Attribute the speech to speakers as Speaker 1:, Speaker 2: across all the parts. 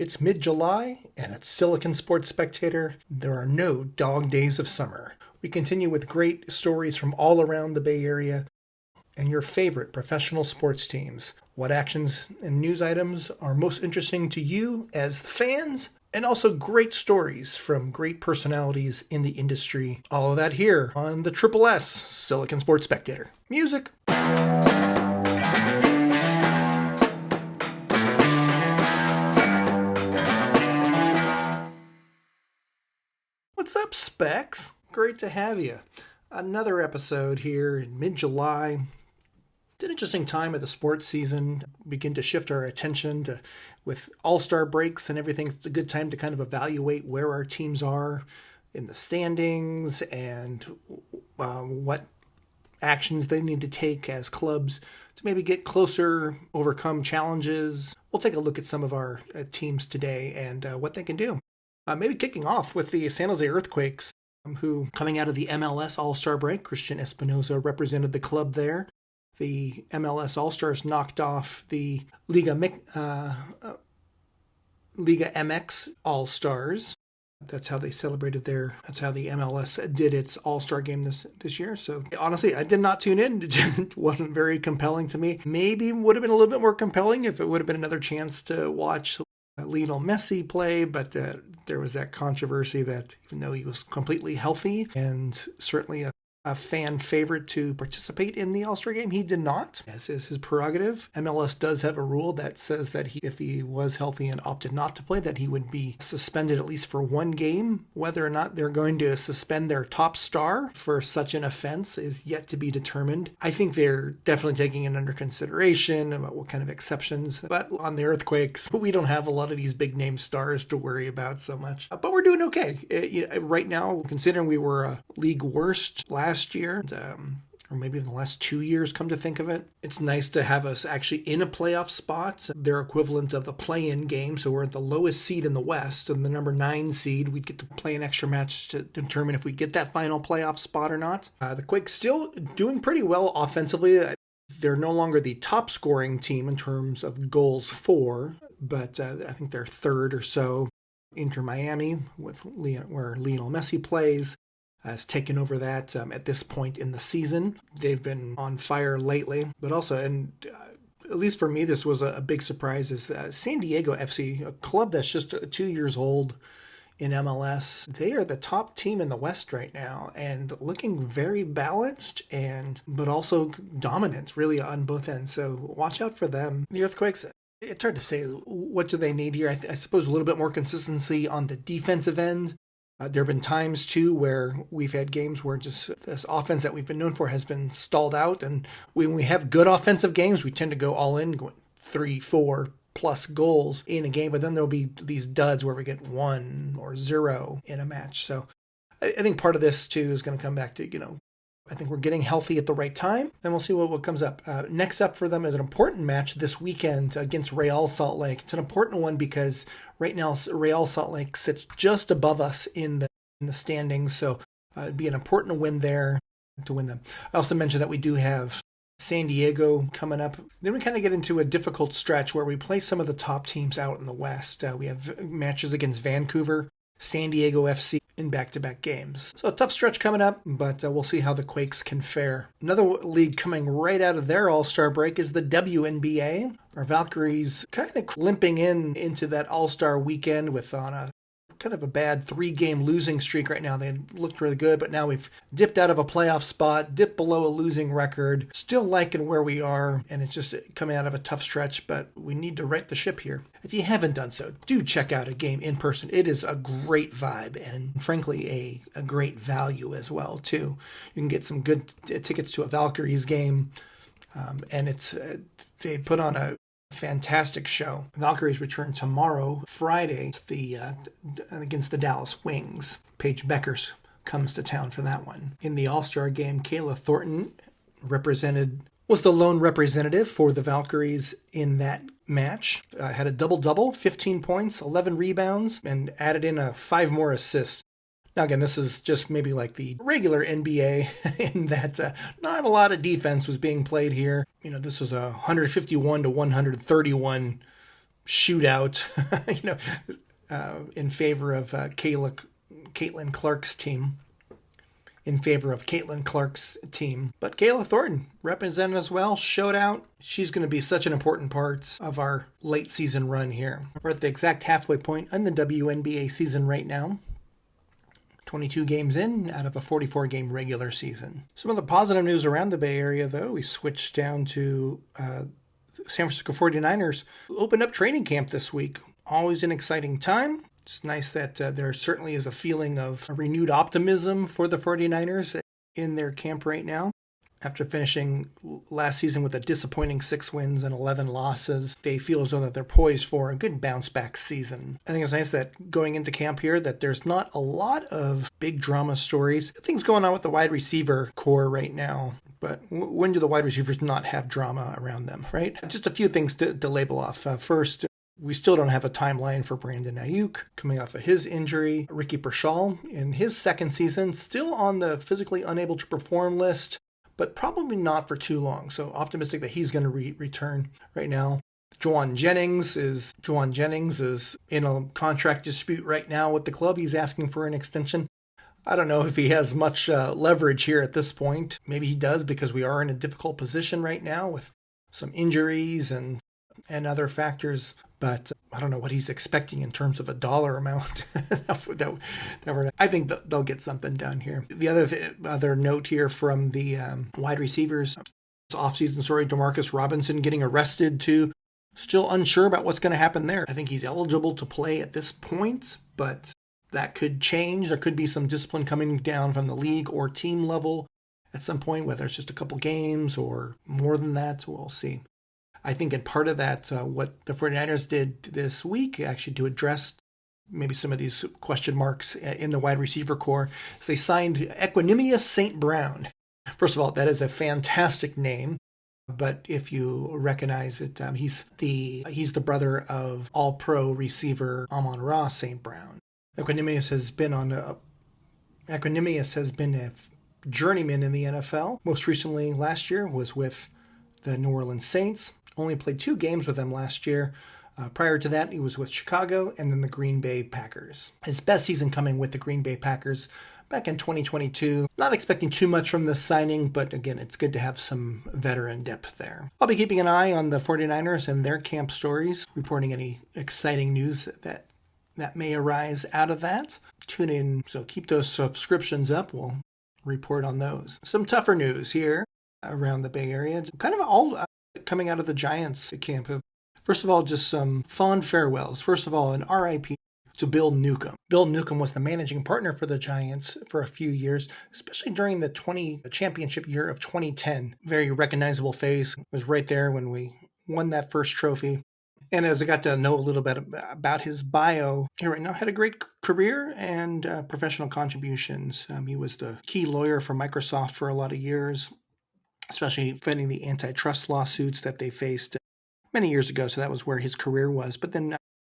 Speaker 1: It's mid-July, and at Silicon Sports Spectator, there are no dog days of summer. We continue with great stories from all around the Bay Area and your favorite professional sports teams. What actions and news items are most interesting to you as fans? And also great stories from great personalities in the industry. All of that here on the Triple S Silicon Sports Spectator. Music. What's up, Specs? Great to have you. Another episode here in mid-July. It's an interesting time of the sports season. Begin to shift our attention to with all-star breaks and everything. It's a good time to kind of evaluate where our teams are in the standings and what actions they need to take as clubs to maybe get closer, overcome challenges. We'll take a look at some of our teams today and what they can do. Maybe kicking off with the San Jose Earthquakes, who, coming out of the MLS All-Star break, Cristian Espinoza represented the club there. The MLS All-Stars knocked off the Liga MX All-Stars. That's how they celebrated that's how the MLS did its All-Star game this year. So honestly, I did not tune in. It wasn't very compelling to me. Maybe would have been a little bit more compelling if it would have been another chance to watch Lionel Messi play, but there was that controversy that even though he was completely healthy and certainly a fan favorite to participate in the All-Star game, he did not, as is his prerogative. MLS does have a rule that says that if he was healthy and opted not to play, that he would be suspended at least for one game. Whether or not they're going to suspend their top star for such an offense is yet to be determined. I think they're definitely taking it under consideration about what kind of exceptions. But on the Earthquakes, we don't have a lot of these big name stars to worry about so much. But we're doing okay. Right now, considering we were a league worst last year, or maybe in the last 2 years, come to think of it. It's nice to have us actually in a playoff spot. They're equivalent of the play-in game, so we're at the lowest seed in the West, and the number 9 seed, we'd get to play an extra match to determine if we get that final playoff spot or not. The Quakes still doing pretty well offensively. They're no longer the top-scoring team in terms of goals for, but I think they're third or so. Inter Miami, where Lionel Messi plays, has taken over that at this point in the season. They've been on fire lately, but also, and at least for me, this was a big surprise, is San Diego FC, a club that's just 2 years old in MLS. They are the top team in the West right now and looking very balanced but also dominant really on both ends. So watch out for them. The Earthquakes, it's hard to say what do they need here. I suppose a little bit more consistency on the defensive end. There have been times, too, where we've had games where just this offense that we've been known for has been stalled out. And when we have good offensive games, we tend to go all in, going 3-4 plus goals in a game. But then there'll be these duds where we get 1 or 0 in a match. So I think part of this, too, is going to come back to, I think we're getting healthy at the right time, and we'll see what comes up. Next up for them is an important match this weekend against Real Salt Lake. It's an important one because right now Real Salt Lake sits just above us in the standings, so it'd be an important win there to win them. I also mentioned that we do have San Diego coming up. Then we kind of get into a difficult stretch where we play some of the top teams out in the West. We have matches against Vancouver, San Diego FC in back-to-back games. So a tough stretch coming up, but we'll see how the Quakes can fare. Another league coming right out of their All-Star break is the WNBA. Our Valkyries kind of limping into that All-Star weekend on a kind of a bad 3-game losing streak right now. They looked really good, but now we've dipped out of a playoff spot, dipped below a losing record, still liking where we are, and it's just coming out of a tough stretch, but we need to right the ship here. If you haven't done so, do check out a game in person. It is a great vibe and frankly a great value as well, too. You can get some good tickets to a Valkyries game, and they put on a fantastic show. Valkyries return tomorrow, Friday, against the Dallas Wings. Paige Beckers comes to town for that one. In the All-Star game, Kayla Thornton was the lone representative for the Valkyries in that match. Had a double-double, 15 points, 11 rebounds, and added in 5 more assists. Now, again, this is just maybe like the regular NBA in that not a lot of defense was being played here. This was a 151 to 131 shootout, in favor of Caitlin Clark's team. In favor of Caitlin Clark's team. But Kayla Thornton represented as well, showed out. She's going to be such an important part of our late season run here. We're at the exact halfway point in the WNBA season right now. 22 games in out of a 44-game regular season. Some of the positive news around the Bay Area, though, we switched down to San Francisco 49ers. Opened up training camp this week. Always an exciting time. It's nice that there certainly is a feeling of a renewed optimism for the 49ers in their camp right now. After finishing last season with a disappointing 6 wins and 11 losses, they feel as though that they're poised for a good bounce-back season. I think it's nice that going into camp here that there's not a lot of big drama stories. Things going on with the wide receiver core right now. But when do the wide receivers not have drama around them, right? Just a few things to label off. First, we still don't have a timeline for Brandon Ayuk coming off of his injury. Ricky Pershall in his second season, still on the physically unable to perform list, but probably not for too long. So optimistic that he's going to return right now. Juwan Jennings is in a contract dispute right now with the club. He's asking for an extension. I don't know if he has much leverage here at this point. Maybe he does because we are in a difficult position right now with some injuries and other factors. But I don't know what he's expecting in terms of a dollar amount. I think they'll get something done here. The other note here from the wide receivers, offseason story, Demarcus Robinson getting arrested too. Still unsure about what's going to happen there. I think he's eligible to play at this point, but that could change. There could be some discipline coming down from the league or team level at some point, whether it's just a couple games or more than that. We'll see. I think in part of that, what the 49ers did this week, actually to address maybe some of these question marks in the wide receiver core, is they signed Equanimous St. Brown. First of all, that is a fantastic name. But if you recognize it, he's the brother of All-Pro receiver Amon-Ra St. Brown. Equanimous has been a journeyman in the NFL. Most recently, last year, was with the New Orleans Saints. Only played 2 games with them last year. Prior to that, he was with Chicago and then the Green Bay Packers. His best season coming with the Green Bay Packers back in 2022. Not expecting too much from this signing, but again, it's good to have some veteran depth there. I'll be keeping an eye on the 49ers and their camp stories, reporting any exciting news that may arise out of that. Tune in, so keep those subscriptions up. We'll report on those. Some tougher news here around the Bay Area. Kind of all coming out of the Giants camp. First of all, just some fond farewells. First of all, an RIP to Bill Newcomb. Bill Newcomb was the managing partner for the Giants for a few years, especially during the championship year of 2010. Very recognizable face. Was right there when we won that first trophy. And as I got to know a little bit about his bio, he right now had a great career and professional contributions. He was the key lawyer for Microsoft for a lot of years, especially defending the antitrust lawsuits that they faced many years ago. So that was where his career was. But then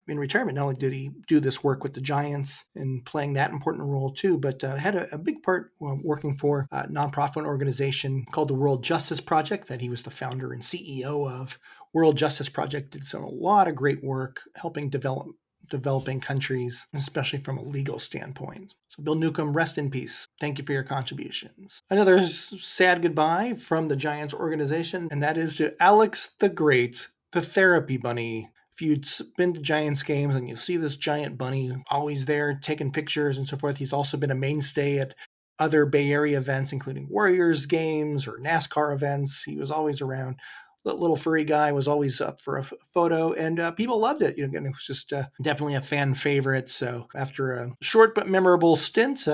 Speaker 1: in retirement, not only did he do this work with the Giants and playing that important role too, but had a big part working for a nonprofit organization called the World Justice Project that he was the founder and CEO of. World Justice Project did a lot of great work helping developing countries, especially from a legal standpoint. So Bill Newcomb, rest in peace. Thank you for your contributions. Another sad goodbye from the Giants organization, and that is to Alex the Great, the Therapy Bunny. If you'd been to Giants games and you see this giant bunny always there taking pictures and so forth, he's also been a mainstay at other Bay Area events, including Warriors games or NASCAR events. He was always around. Little furry guy was always up for a photo, and people loved it. It was just definitely a fan favorite. So after a short but memorable stint,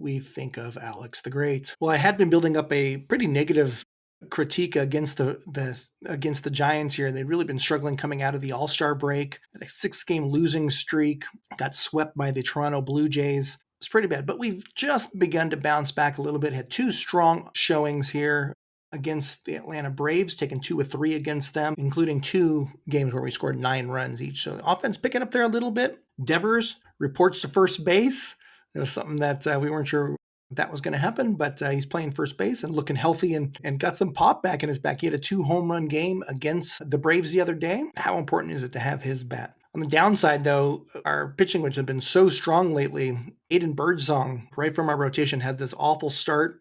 Speaker 1: we think of Alex the Great. Well, I had been building up a pretty negative critique against the Giants here. They'd really been struggling coming out of the All-Star break. Had a 6-game losing streak. Got swept by the Toronto Blue Jays. It's pretty bad, but we've just begun to bounce back a little bit. Had 2 strong showings here against the Atlanta Braves, taking 2 of 3 against them, including 2 games where we scored 9 runs each. So the offense picking up there a little bit. Devers reports to first base. It was something that we weren't sure that was going to happen, but he's playing first base and looking healthy and got some pop back in his back. He had a 2-home-run game against the Braves the other day. How important is it to have his bat? On the downside, though, our pitching, which has been so strong lately, Aiden Birdsong, right from our rotation, had this awful start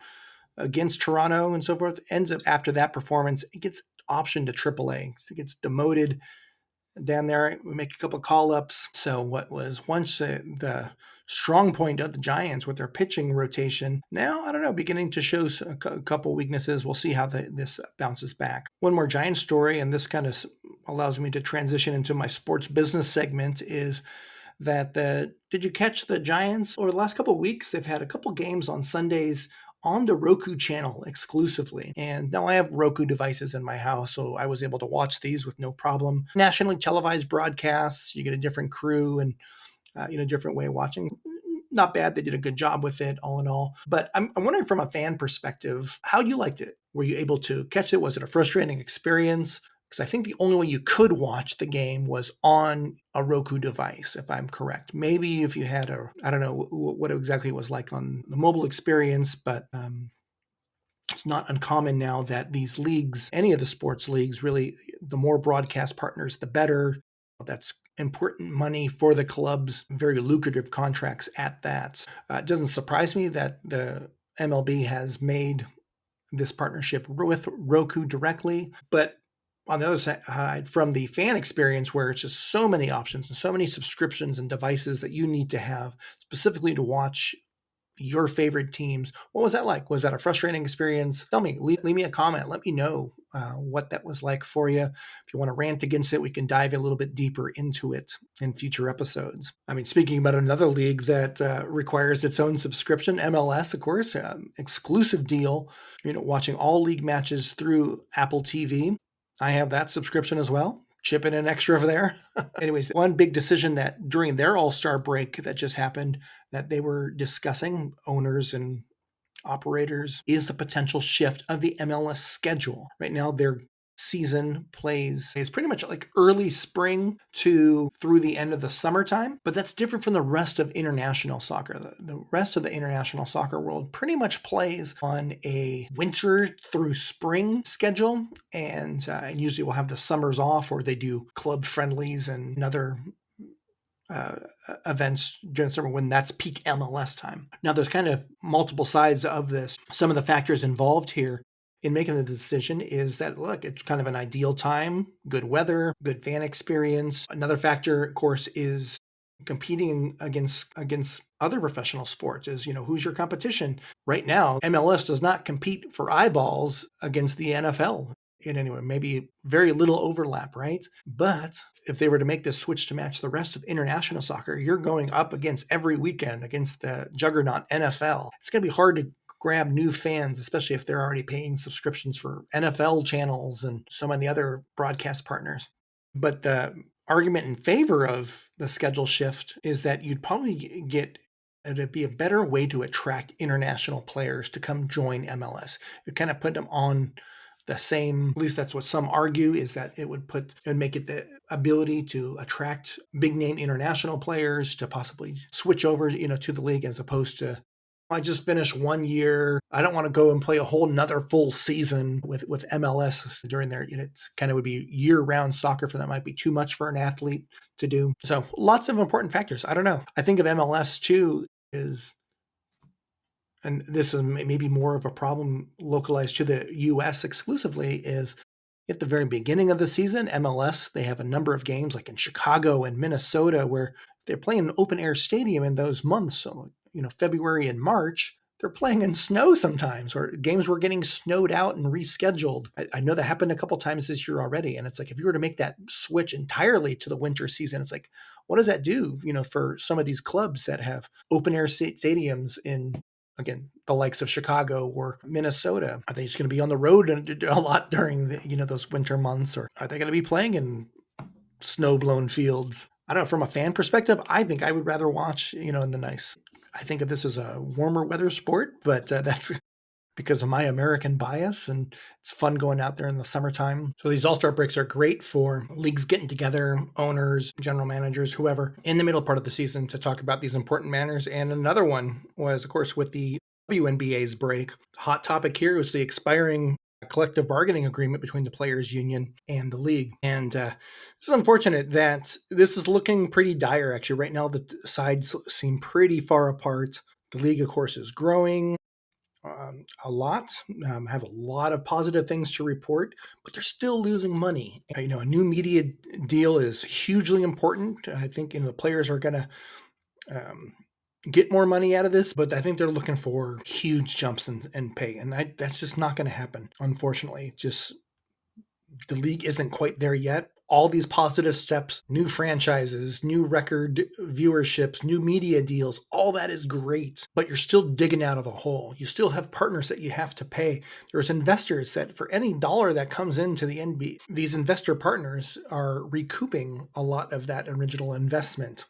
Speaker 1: against Toronto and so forth. Ends up after that performance, it gets optioned to AAA. It gets demoted down there. We make a couple call-ups. So what was once the strong point of the Giants with their pitching rotation, now, I don't know, beginning to show a couple weaknesses. We'll see how this bounces back. One more Giants story, and this kind of allows me to transition into my sports business segment, is that did you catch the Giants over the last couple of weeks? They've had a couple games on Sundays on the Roku channel exclusively. And now I have Roku devices in my house, so I was able to watch these with no problem. Nationally televised broadcasts, you get a different crew and different way of watching. Not bad. They did a good job with it, all in all. But I'm wondering from a fan perspective, how you liked it. Were you able to catch it? Was it a frustrating experience? Because I think the only way you could watch the game was on a Roku device, if I'm correct. Maybe if you had I don't know what exactly it was like on the mobile experience, but it's not uncommon now that these leagues, any of the sports leagues, really, the more broadcast partners, the better. That's important money for the clubs, very lucrative contracts at that. It doesn't surprise me that the MLB has made this partnership with Roku directly, but on the other side, from the fan experience, where it's just so many options and so many subscriptions and devices that you need to have specifically to watch your favorite teams. What was that like? Was that a frustrating experience? Tell me, leave me a comment. Let me know what that was like for you. If you want to rant against it, we can dive a little bit deeper into it in future episodes. I mean, speaking about another league that requires its own subscription, MLS, of course, exclusive deal, watching all league matches through Apple TV. I have that subscription as well. Chip in an extra over there. Anyways, one big decision that during their All-Star break that just happened that they were discussing, owners and operators, is the potential shift of the MLS schedule. Right now, their season is pretty much like early spring through the end of the summertime, but that's different from the rest of international soccer. The rest of the international soccer world pretty much plays on a winter through spring schedule, and usually we'll have the summers off, or they do club friendlies and other events during the summer when that's peak MLS time. Now, there's kind of multiple sides of this. Some of the factors involved here in making the decision is that, look, it's kind of an ideal time, good weather, good fan experience. Another factor, of course, is competing against other professional sports. Is, who's your competition? Right now, MLS does not compete for eyeballs against the NFL in any way. Maybe very little overlap, right? But if they were to make this switch to match the rest of international soccer, you're going up against every weekend against the juggernaut NFL. It's going to be hard to grab new fans, especially if they're already paying subscriptions for NFL channels and so many other broadcast partners. But the argument in favor of the schedule shift is that you'd probably it'd be a better way to attract international players to come join MLS. You kind of put them on the same, at least that's what some argue, is that it would make it the ability to attract big name international players to possibly switch over, to the league, as opposed to, I just finished 1 year. I don't want to go and play a whole nother full season with MLS during there. It's kind of would be year-round soccer for that. Might be too much for an athlete to do. So lots of important factors. I don't know. I think of MLS too and this is maybe more of a problem localized to the U.S. exclusively, is at the very beginning of the season, MLS, they have a number of games like in Chicago and Minnesota where they're playing an open-air stadium in those months. So, February and March, they're playing in snow sometimes, or games were getting snowed out and rescheduled. I know that happened a couple times this year already. And it's like, if you were to make that switch entirely to the winter season, it's like, what does that do, for some of these clubs that have open-air stadiums in, again, the likes of Chicago or Minnesota? Are they just going to be on the road a lot during those winter months, or are they going to be playing in snow-blown fields? I don't know. From a fan perspective, I think I would rather watch, in the nice. I think of this as a warmer weather sport, but that's because of my American bias, and it's fun going out there in the summertime. So these All-Star breaks are great for leagues getting together, owners, general managers, whoever, in the middle part of the season to talk about these important matters. And another one was, of course, with the WNBA's break. Hot topic here was the expiring collective bargaining agreement between the players union and the league. And it's unfortunate that this is looking pretty dire, actually. Right now, the sides seem pretty far apart. The league, of course, is growing a lot, have a lot of positive things to report, but they're still losing money. A new media deal is hugely important. I think the players are going to get more money out of this, but I think they're looking for huge jumps in pay, and that's just not going to happen, unfortunately. Just the league isn't quite there yet. All these positive steps, new franchises, new record viewerships, new media deals, all that is great, but you're still digging out of a hole. You still have partners that you have to pay. There's investors that for any dollar that comes into the NBA, these investor partners are recouping a lot of that original investment.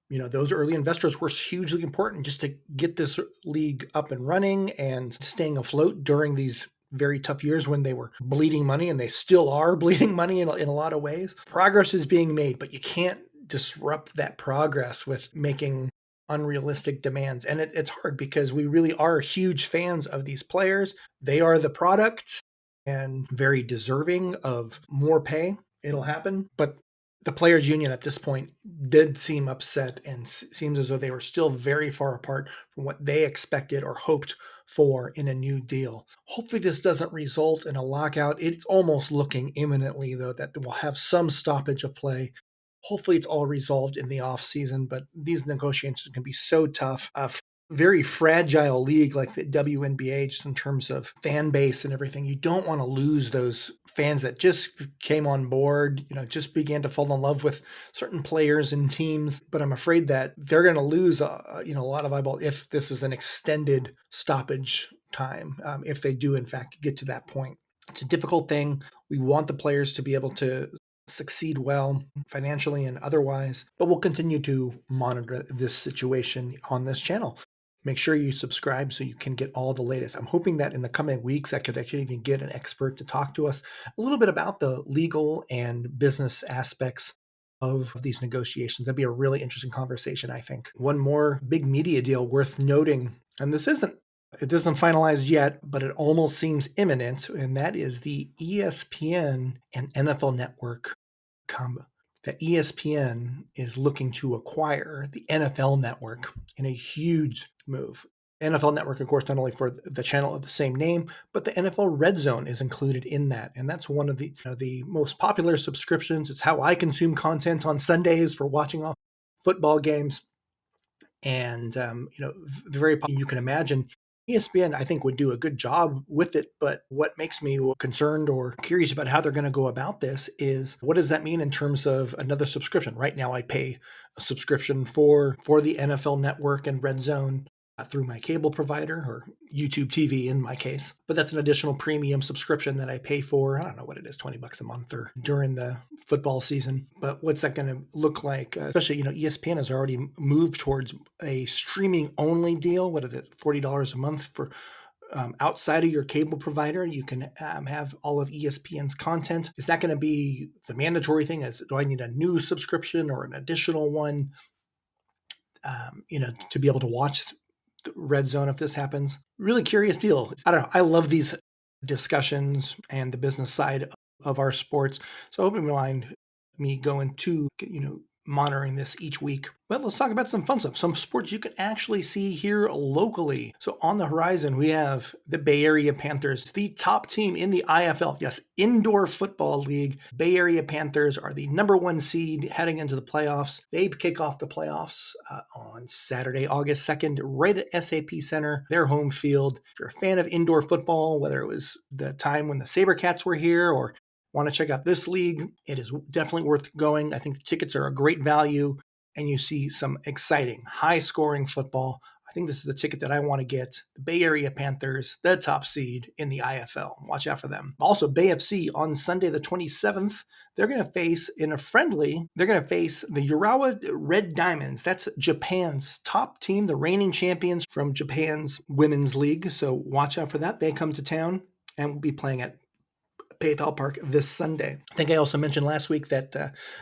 Speaker 1: Those early investors were hugely important just to get this league up and running and staying afloat during these very tough years when they were bleeding money, and they still are bleeding money in a lot of ways. Progress is being made, but you can't disrupt that progress with making unrealistic demands. And it's hard because we really are huge fans of these players. They are the product and very deserving of more pay. It'll happen. But the players union at this point did seem upset and seems as though they were still very far apart from what they expected or hoped for in a new deal. Hopefully this doesn't result in a lockout. It's almost looking imminently, though, that we'll have some stoppage of play. Hopefully it's all resolved in the off season, but these negotiations can be so tough. Very fragile league like the WNBA, just in terms of fan base and everything. You don't want to lose those fans that just came on board, just began to fall in love with certain players and teams. But I'm afraid that they're going to lose, a lot of eyeball if this is an extended stoppage time, if they do, in fact, get to that point. It's a difficult thing. We want the players to be able to succeed well financially and otherwise, but we'll continue to monitor this situation on this channel. Make sure you subscribe so you can get all the latest. I'm hoping that in the coming weeks, I could actually even get an expert to talk to us a little bit about the legal and business aspects of these negotiations. That'd be a really interesting conversation, I think. One more big media deal worth noting, and it isn't finalized yet, but it almost seems imminent, and that is the ESPN and NFL Network combo. The ESPN is looking to acquire the NFL Network in a huge move. NFL Network, of course, not only for the channel of the same name, but the NFL Red Zone is included in that. And that's one of the most popular subscriptions. It's how I consume content on Sundays for watching all football games. And, you can imagine ESPN, I think, would do a good job with it, but what makes me concerned or curious about how they're going to go about this is, what does that mean in terms of another subscription? Right now, I pay a subscription for the NFL Network and Red Zone through my cable provider, or YouTube TV in my case. But that's an additional premium subscription that I pay for. I don't know what it is, $20 a month or during the football season. But what's that going to look like? Especially, ESPN has already moved towards a streaming only deal. What is it, $40 a month for outside of your cable provider? You can have all of ESPN's content. Is that going to be the mandatory thing? Do I need a new subscription or an additional one? To be able to watch the Red Zone if this happens. Really curious deal. I don't know. I love these discussions and the business side of our sports. So I hope you mind me going to, monitoring this each week. Well, let's talk about some fun stuff, some sports you can actually see here locally. So on the horizon, we have the Bay Area Panthers, the top team in the IFL. Yes, Indoor Football League. Bay Area Panthers are the number 1 seed heading into the playoffs. They kick off the playoffs on Saturday, August 2nd, right at SAP Center, their home field. If you're a fan of indoor football, whether it was the time when the SaberCats were here or want to check out this league, it is definitely worth going. I think the tickets are a great value, and you see some exciting, high-scoring football. I think this is the ticket that I want to get. The Bay Area Panthers, the top seed in the IFL. Watch out for them. Also, Bay FC on Sunday the 27th, they're going to face the Urawa Red Diamonds. That's Japan's top team, the reigning champions from Japan's women's league. So watch out for that. They come to town and will be playing at PayPal Park this Sunday. I think I also mentioned last week that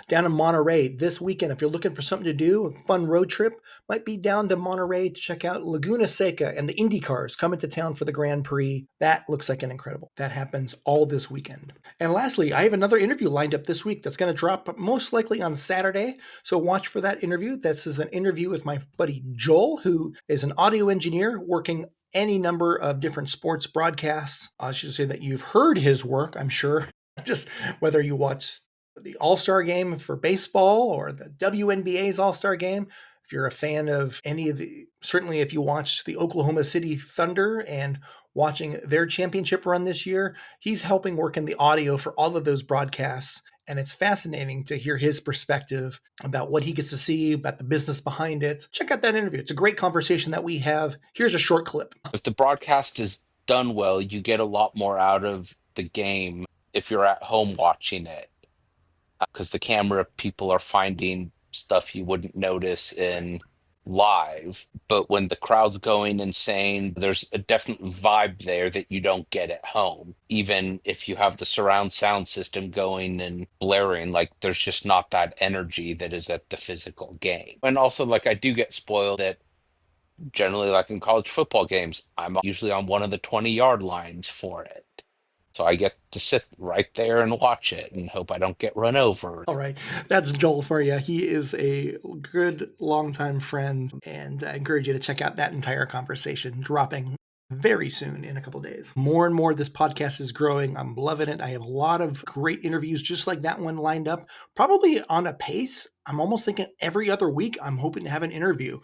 Speaker 1: down in Monterey this weekend, if you're looking for something to do, a fun road trip, might be down to Monterey to check out Laguna Seca and the Indy cars coming to town for the Grand Prix. That looks like an incredible. That happens all this weekend. And lastly, I have another interview lined up this week that's going to drop most likely on Saturday. So watch for that interview. This is an interview with my buddy Joel, who is an audio engineer working any number of different sports broadcasts. I should say that you've heard his work, I'm sure, just whether you watch the All-Star game for baseball or the WNBA's All-Star game. If you're a fan of any of the, certainly if you watch the Oklahoma City Thunder and watching their championship run this year, he's helping work in the audio for all of those broadcasts. And it's fascinating to hear his perspective about what he gets to see, about the business behind it. Check out that interview. It's a great conversation that we have. Here's a short clip.
Speaker 2: If the broadcast is done well, you get a lot more out of the game if you're at home watching it, because the camera people are finding stuff you wouldn't notice in live. But when the crowd's going insane, there's a definite vibe there that you don't get at home. Even if you have the surround sound system going and blaring, like there's just not that energy that is at the physical game. And also, like, I do get spoiled at generally, like in college football games, I'm usually on one of the 20-yard lines for it. So I get to sit right there and watch it and hope I don't get run over.
Speaker 1: All right, that's Joel for you. He is a good longtime friend, and I encourage you to check out that entire conversation dropping very soon in a couple days. More and more, this podcast is growing. I'm loving it. I have a lot of great interviews just like that one lined up, probably on a pace. I'm almost thinking every other week, I'm hoping to have an interview.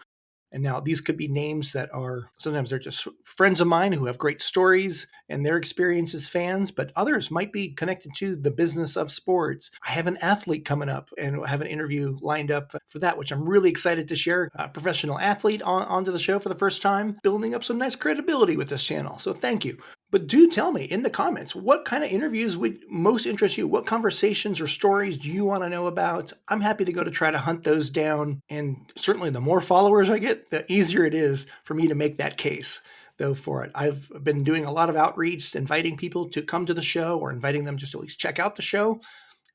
Speaker 1: And now these could be names that are, sometimes they're just friends of mine who have great stories and their experience as fans, but others might be connected to the business of sports. I have an athlete coming up and have an interview lined up for that, which I'm really excited to share. A professional athlete onto the show for the first time, building up some nice credibility with this channel. So thank you. But do tell me in the comments, what kind of interviews would most interest you? What conversations or stories do you want to know about? I'm happy to go to try to hunt those down. And certainly the more followers I get, the easier it is for me to make that case, though, for it. I've been doing a lot of outreach, inviting people to come to the show or inviting them just to at least check out the show.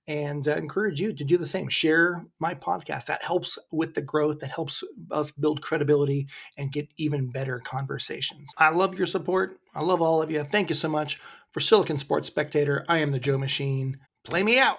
Speaker 1: And encourage you to do the same. Share my podcast. That helps with the growth. That helps us build credibility and get even better conversations. I love your support. I love all of you. Thank you so much. For Silicon Sports Spectator, I am the Joe Machine. Play me out.